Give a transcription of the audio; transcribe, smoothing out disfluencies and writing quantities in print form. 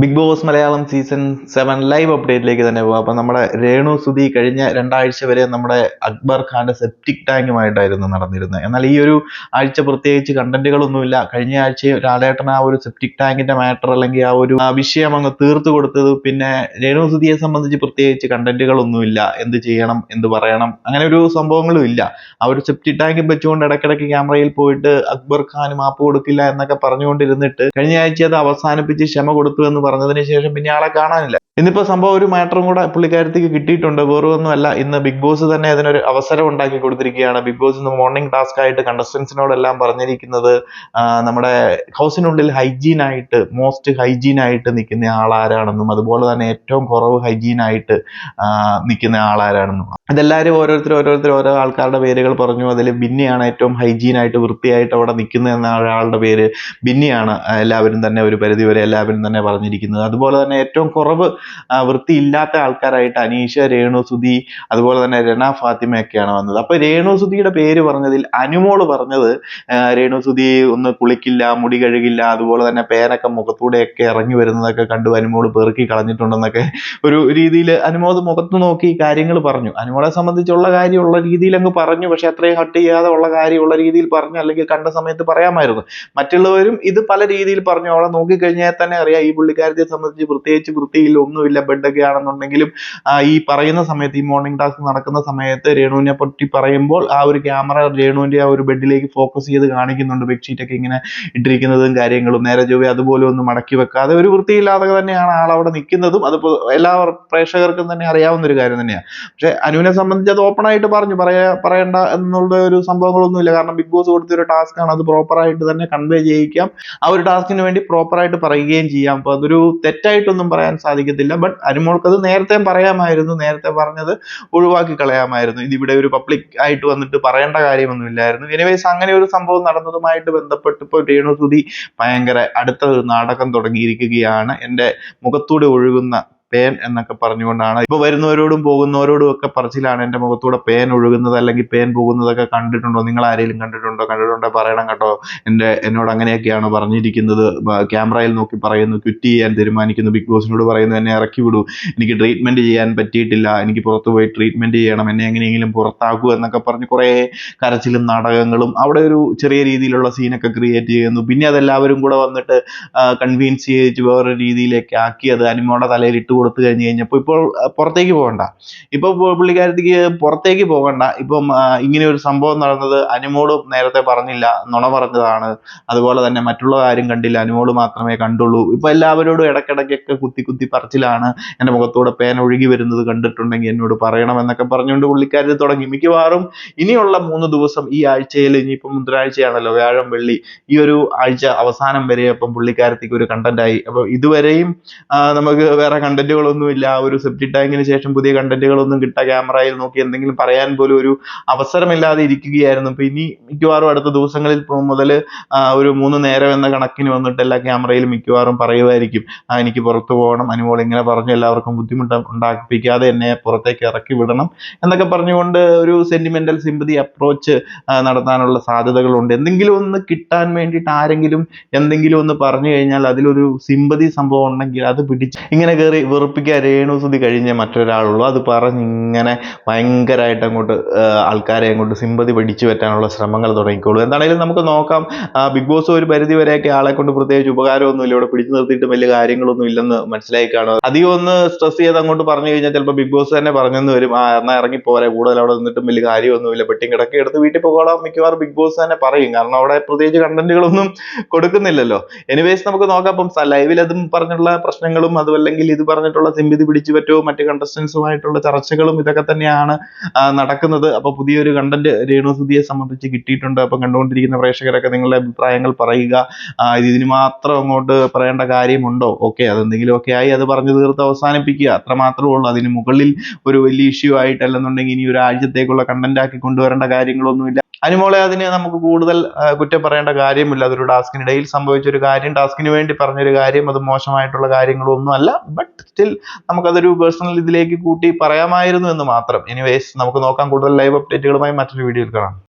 Big Boss Malayalam season 7 live അപ്ഡേറ്റിലേക്ക് തന്നെ പോകാം. അപ്പൊ നമ്മുടെ രേണു സുധി കഴിഞ്ഞ രണ്ടാഴ്ച വരെ നമ്മുടെ അക്ബർ ഖാന്റെ സെപ്റ്റിക് ടാങ്കുമായിട്ടായിരുന്നു നടന്നിരുന്നത്. എന്നാൽ ഈ ഒരു ആഴ്ച പ്രത്യേകിച്ച് കണ്ടന്റുകളൊന്നുമില്ല. കഴിഞ്ഞ ആഴ്ച ലാലേട്ടൻ ആ ഒരു സെപ്റ്റിക് ടാങ്കിന്റെ മാറ്റർ അല്ലെങ്കിൽ ആ ഒരു വിഷയം അങ്ങ് തീർത്തു കൊടുത്തത്. പിന്നെ രേണു സുധിയെ സംബന്ധിച്ച് പ്രത്യേകിച്ച് കണ്ടന്റുകളൊന്നുമില്ല. എന്ത് ചെയ്യണം, എന്ത് പറയണം, അങ്ങനെ ഒരു സംഭവങ്ങളും ഇല്ല. ആ ഒരു സെപ്റ്റിക് ടാങ്ക് വെച്ചുകൊണ്ട് ഇടയ്ക്കിടയ്ക്ക് ക്യാമറയിൽ പോയിട്ട് അക്ബർ ഖാൻ മാപ്പ് കൊടുക്കില്ല എന്നൊക്കെ പറഞ്ഞുകൊണ്ടിരുന്നിട്ട് കഴിഞ്ഞ ആഴ്ച അത് അവസാനിപ്പിച്ച് ക്ഷമ കൊടുത്തു എന്ന് പറഞ്ഞതിന് ശേഷം പിന്നെ ആളെ കാണാനില്ല. ഇന്നിപ്പോ സംഭവം ഒരു മാറ്ററും കൂടെ പുള്ളിക്കാരത്തേക്ക് കിട്ടിയിട്ടുണ്ട്. വേറൊന്നുമല്ല, ഇന്ന് ബിഗ് ബോസ് തന്നെ അതിനൊരു അവസരം ഉണ്ടാക്കി കൊടുത്തിരിക്കുകയാണ്. ബിഗ് ബോസ് ഇന്ന് മോർണിംഗ് ടാസ്ക് ആയിട്ട് കണ്ടസ്റ്റൻസിനോടെല്ലാം പറഞ്ഞിരിക്കുന്നത് നമ്മുടെ ഹൗസിനുള്ളിൽ ഹൈജീനായിട്ട് മോസ്റ്റ് ഹൈജീനായിട്ട് നിൽക്കുന്ന ആളാരാണെന്നും അതുപോലെ തന്നെ ഏറ്റവും കുറവ് ഹൈജീനായിട്ട് നിൽക്കുന്ന ആളാരാണെന്നും ഇതെല്ലാവരും ഓരോരുത്തർ ഓരോ ആൾക്കാരുടെ പേരുകൾ പറഞ്ഞു. അതിൽ ബിന്നിയാണ് ഏറ്റവും ഹൈജീനായിട്ട് വൃത്തിയായിട്ട് അവിടെ നിൽക്കുന്ന എന്ന ഒരാളുടെ പേര് ബിന്നിയാണ് എല്ലാവരും തന്നെ ഒരു പരിധിവരെ എല്ലാവരും തന്നെ പറഞ്ഞിരിക്കുന്നത്. അതുപോലെ തന്നെ ഏറ്റവും കുറവ് വൃത്തിയില്ലാത്ത ആൾക്കാരായിട്ട് അനീഷ, രേണു സുധി, അതുപോലെ തന്നെ രന ഫാത്തിമയൊക്കെയാണ് വന്നത്. അപ്പൊ രേണു സുധിയുടെ പേര് പറഞ്ഞതിൽ അനുമോള് പറഞ്ഞത് രേണു സുധി ഒന്ന് കുളിക്കില്ല, മുടി കഴുകില്ല, അതുപോലെ തന്നെ പേനൊക്കെ മുഖത്തൂടെയൊക്കെ ഇറങ്ങി വരുന്നതൊക്കെ കണ്ടു അനുമോള് പെറുക്കി കളഞ്ഞിട്ടുണ്ടെന്നൊക്കെ ഒരു രീതിയിൽ അനുമോദ് മുഖത്ത് നോക്കി കാര്യങ്ങൾ പറഞ്ഞു. അനുമോളെ സംബന്ധിച്ചുള്ള കാര്യമുള്ള രീതിയിൽ അങ്ങ് പറഞ്ഞു. പക്ഷെ അത്രയും ഹട്ട് ചെയ്യാതെ ഉള്ള കാര്യമുള്ള രീതിയിൽ പറഞ്ഞു, അല്ലെങ്കിൽ കണ്ട സമയത്ത് പറയാമായിരുന്നു. മറ്റുള്ളവരും ഇത് പല രീതിയിൽ പറഞ്ഞു. അവളെ നോക്കിക്കഴിഞ്ഞാൽ തന്നെ അറിയാം ഈ പുള്ളിക്കാരത്തെ സംബന്ധിച്ച് പ്രത്യേകിച്ച് വൃത്തിയില്ല, ഒന്നുമില്ല. ബെഡൊക്കെ ആണെന്നുണ്ടെങ്കിലും ഈ പറയുന്ന സമയത്ത് ഈ മോർണിംഗ് ടാസ്ക് നടക്കുന്ന സമയത്ത് രേണുവിനെ പറ്റി പറയുമ്പോൾ ആ ഒരു ക്യാമറ രേണുവിന്റെ ആ ഒരു ബെഡിലേക്ക് ഫോക്കസ് ചെയ്ത് കാണിക്കുന്നുണ്ട്. ബെഡ്ഷീറ്റ് ഒക്കെ ഇങ്ങനെ ഇട്ടിരിക്കുന്നതും കാര്യങ്ങളും നേരെ ചൊവ്വേ അതുപോലെ ഒന്നും മടക്കി വെക്കാതെ ഒരു വൃത്തിയില്ലാതെ തന്നെയാണ് ആൾ അവിടെ നിൽക്കുന്നതും. അതിപ്പോ എല്ലാ പ്രേക്ഷകർക്കും തന്നെ അറിയാവുന്ന ഒരു കാര്യം തന്നെയാണ്. പക്ഷെ അനുവിനെ സംബന്ധിച്ച് അത് ഓപ്പൺ ആയിട്ട് പറഞ്ഞു, പറയണ്ട എന്നുള്ള ഒരു സംഭവങ്ങളൊന്നുമില്ല. കാരണം ബിഗ് ബോസ് കൊടുത്തൊരു ടാസ്ക് ആണ്, അത് പ്രോപ്പർ ആയിട്ട് തന്നെ കൺവേ ചെയ്യിക്കാം. ആ ഒരു ടാസ്കിന് വേണ്ടി പ്രോപ്പർ ആയിട്ട് പറയുകയും ചെയ്യാം. അപ്പൊ അതൊരു തെറ്റായിട്ടൊന്നും പറയാൻ സാധിക്കത്തില്ല. ബട്ട് അനുമോൾക്ക് അത് നേരത്തെ പറയാമായിരുന്നു, നേരത്തെ പറഞ്ഞത് ഒഴിവാക്കി കളയാമായിരുന്നു. ഇതിവിടെ ഒരു പബ്ലിക് ആയിട്ട് വന്നിട്ട് പറയേണ്ട കാര്യമൊന്നുമില്ലായിരുന്നു. എനിവേസ് അങ്ങനെ ഒരു സംഭവം നടന്നതുമായിട്ട് ബന്ധപ്പെട്ട് ഇപ്പോൾ രേണു സുധി ഭയങ്കര അടുത്ത ഒരു നാടകം തുടങ്ങിയിരിക്കുകയാണ്. എൻ്റെ മുഖത്തൂടെ ഒഴുകുന്ന പേൻ എന്നൊക്കെ പറഞ്ഞുകൊണ്ടാണ് ഇപ്പൊ വരുന്നവരോടും പോകുന്നവരോടും ഒക്കെ പറച്ചിലാണ്. എൻ്റെ മുഖത്തൂടെ പേൻ ഒഴുകുന്നത് അല്ലെങ്കിൽ പേൻ പോകുന്നതൊക്കെ കണ്ടിട്ടുണ്ടോ, നിങ്ങൾ ആരെങ്കിലും കണ്ടിട്ടുണ്ടോ പറയണം കേട്ടോ. എന്നോട് അങ്ങനെയൊക്കെയാണ് പറഞ്ഞിരിക്കുന്നത്. ക്യാമറയിൽ നോക്കി പറയുന്നു, ക്വിറ്റ് ചെയ്യാൻ തീരുമാനിക്കുന്നു, ബിഗ് ബോസിനോട് പറയുന്നു എന്നെ ഇറക്കി വിടൂ, എനിക്ക് ട്രീറ്റ്മെന്റ് ചെയ്യാൻ പറ്റിയിട്ടില്ല, എനിക്ക് പുറത്തു പോയി ട്രീറ്റ്മെന്റ് ചെയ്യണം, എന്നെ എങ്ങനെയെങ്കിലും പുറത്താക്കൂ എന്നൊക്കെ പറഞ്ഞ് കുറേ കരച്ചിലും നാടകങ്ങളും അവിടെ ഒരു ചെറിയ രീതിയിലുള്ള സീനൊക്കെ ക്രിയേറ്റ് ചെയ്യുന്നു. പിന്നെ അതെല്ലാവരും കൂടെ വന്നിട്ട് കൺവിൻസ് ചെയ്യിച്ച് വേറൊരു രീതിയിലേക്ക് ആക്കി അത് അനിമോടെ തലയിൽ ഇട്ട് കൊടുത്തു കഴിഞ്ഞപ്പോൾ ഇപ്പോൾ പുറത്തേക്ക് പോകണ്ട, ഇപ്പൊ പുള്ളിക്കാരത്തേക്ക് പുറത്തേക്ക് പോകണ്ട. ഇപ്പം ഇങ്ങനെ ഒരു സംഭവം നടന്നത് അനുമോട് നേരത്തെ പറഞ്ഞില്ല, നുണ പറഞ്ഞതാണ്. അതുപോലെ തന്നെ മറ്റുള്ള കാര്യം കണ്ടില്ല, അനുമോട് മാത്രമേ കണ്ടുള്ളൂ. ഇപ്പൊ എല്ലാവരോടും ഇടയ്ക്കിടയ്ക്കൊക്കെ കുത്തി പറച്ചിലാണ്. എൻ്റെ മുഖത്തൂടെ പേൻ ഒഴുകി വരുന്നത് കണ്ടിട്ടുണ്ടെങ്കിൽ എന്നോട് പറയണം എന്നൊക്കെ പറഞ്ഞുകൊണ്ട് പുള്ളിക്കാരത്തിൽ തുടങ്ങി. മിക്കവാറും ഇനിയുള്ള 3 ദിവസം ഈ ആഴ്ചയിൽ, ഇനിയിപ്പം ബുധനാഴ്ചയാണല്ലോ, വ്യാഴം വെള്ളി, ഈ ഒരു ആഴ്ച അവസാനം വരെ അപ്പം പുള്ളിക്കാരത്തേക്ക് ഒരു കണ്ടന്റായി. അപ്പൊ ഇതുവരെയും നമുക്ക് വേറെ കണ്ടന്റുകളൊന്നുമില്ല. ഒരു സെപ്റ്റി ടാങ്കിന് ശേഷം പുതിയ കണ്ടന്റുകളൊന്നും ക്യാമറയിൽ നോക്കി എന്തെങ്കിലും പറയാൻ പോലും ഒരു അവസരമില്ലാതെ ഇരിക്കുകയായിരുന്നു. അപ്പൊ ഇനി മിക്കവാറും അടുത്ത ദിവസങ്ങളിൽ മുതൽ ഒരു 3 നേരം എന്ന കണക്കിന് വന്നിട്ട് എല്ലാ ക്യാമറയിലും മിക്കവാറും പറയുമായിരിക്കും, എനിക്ക് പുറത്തു പോകണം, അനുമോൾ ഇങ്ങനെ പറഞ്ഞു, എല്ലാവർക്കും ബുദ്ധിമുട്ട് ഉണ്ടാക്കിപ്പിക്കാതെ എന്നെ പുറത്തേക്ക് ഇറക്കി വിടണം എന്നൊക്കെ പറഞ്ഞുകൊണ്ട് ഒരു സെന്റിമെന്റൽ സിമ്പതി അപ്രോച്ച് നടത്താനുള്ള സാധ്യതകളുണ്ട്. എന്തെങ്കിലും ഒന്ന് കിട്ടാൻ വേണ്ടിയിട്ട് ആരെങ്കിലും എന്തെങ്കിലും ഒന്ന് പറഞ്ഞു കഴിഞ്ഞാൽ അതിലൊരു സിമ്പതി സംഭവം ഉണ്ടെങ്കിൽ അത് പിടിച്ച് ഇങ്ങനെ കയറി വെറുപ്പിക്കാൻ രേണു സുധി കഴിഞ്ഞ മറ്റൊരാളുള്ളൂ. അത് പറഞ്ഞിങ്ങനെ ഭയങ്കരമായിട്ട് അങ്ങോട്ട് ആൾക്കാരെ അങ്ങോട്ട് സിമ്പതി പിടിച്ചു പറ്റാനുള്ള ശ്രമങ്ങൾ തുടങ്ങിക്കോളൂ. എന്താണെങ്കിലും നമുക്ക് നോക്കാം. ബിഗ് ബോസ് ഒരു പരിധി വരെയൊക്കെ ആളെ കൊണ്ട് പ്രത്യേകിച്ച് ഉപകാരമൊന്നുമില്ല, ഇവിടെ പിടിച്ചു നിർത്തിയിട്ട് വലിയ കാര്യങ്ങളൊന്നും ഇല്ലെന്ന് മനസ്സിലായി കാണുക. അധികം ഒന്ന് സ്ട്രെസ് ചെയ്ത് അങ്ങോട്ട് പറഞ്ഞു കഴിഞ്ഞാൽ ചിലപ്പോൾ ബിഗ് ബോസ് തന്നെ പറഞ്ഞെന്ന് വരും, എന്നാൽ ഇറങ്ങി പോരെ, കൂടുതൽ അവിടെ നിന്നിട്ടും വലിയ കാര്യമൊന്നുമില്ല, പെട്ടിയും കിടക്കി എടുത്ത് വീട്ടിൽ പോകണം മിക്കവാറും ബിഗ് ബോസ് തന്നെ പറയും. കാരണം അവിടെ പ്രത്യേകിച്ച് കണ്ടന്റുകളൊന്നും കൊടുക്കുന്നില്ലല്ലോ. എനിവേസ് നമുക്ക് നോക്കാം. അപ്പം ലൈവിൽ അതും പറഞ്ഞുള്ള പ്രശ്നങ്ങളും അതുമല്ലെങ്കിൽ ഇത് പറഞ്ഞിട്ടുള്ള സിമ്പതി പിടിച്ചു പറ്റോ മറ്റ് കണ്ടസ്റ്റൻസുമായിട്ടുള്ള ചർച്ചകളും ഇതൊക്കെ തന്നെയാണ് നടക്കുന്നത്. അപ്പൊ പുതിയൊരു കണ്ടന്റ് രേണു സുധിയെ സംബന്ധിച്ച് കിട്ടിയിട്ടുണ്ട്. അപ്പം കണ്ടുകൊണ്ടിരിക്കുന്ന പ്രേക്ഷകരൊക്കെ നിങ്ങളുടെ അഭിപ്രായങ്ങൾ പറയുക. ഇതിന് മാത്രം അങ്ങോട്ട് പറയേണ്ട കാര്യമുണ്ടോ? ഓക്കെ, അതെന്തെങ്കിലും ഒക്കെ ആയി അത് പറഞ്ഞു തീർത്ത് അവസാനിപ്പിക്കുക, അത്ര മാത്രമേ ഉള്ളൂ. അതിന് മുകളിൽ ഒരു വലിയ ഇഷ്യൂ ആയിട്ടല്ലെന്നുണ്ടെങ്കിൽ ഇനി ഒരു ആഴ്ചത്തേക്കുള്ള കണ്ടന്റ് ആക്കി കൊണ്ടുവരേണ്ട കാര്യങ്ങളൊന്നുമില്ല. അനുമോളെ അതിന് നമുക്ക് കൂടുതൽ കുറ്റം പറയേണ്ട കാര്യമില്ല. അതൊരു ടാസ്കിനിടയിൽ സംഭവിച്ചൊരു കാര്യം, ടാസ്കിന് വേണ്ടി പറഞ്ഞൊരു കാര്യം, അത് മോശമായിട്ടുള്ള കാര്യങ്ങളൊന്നും അല്ല. ബട്ട് സ്റ്റിൽ നമുക്കതൊരു പേഴ്സണൽ ഇതിലേക്ക് കൂട്ടി പറയാമായിരുന്നു എന്ന് മാത്രം. എനിവേസ് നമുക്ക് നോക്കാം. കൂടുതൽ ലൈവ് അപ്ഡേറ്റുകളുമായി മറ്റൊരു വീഡിയോയിൽ കാണാം.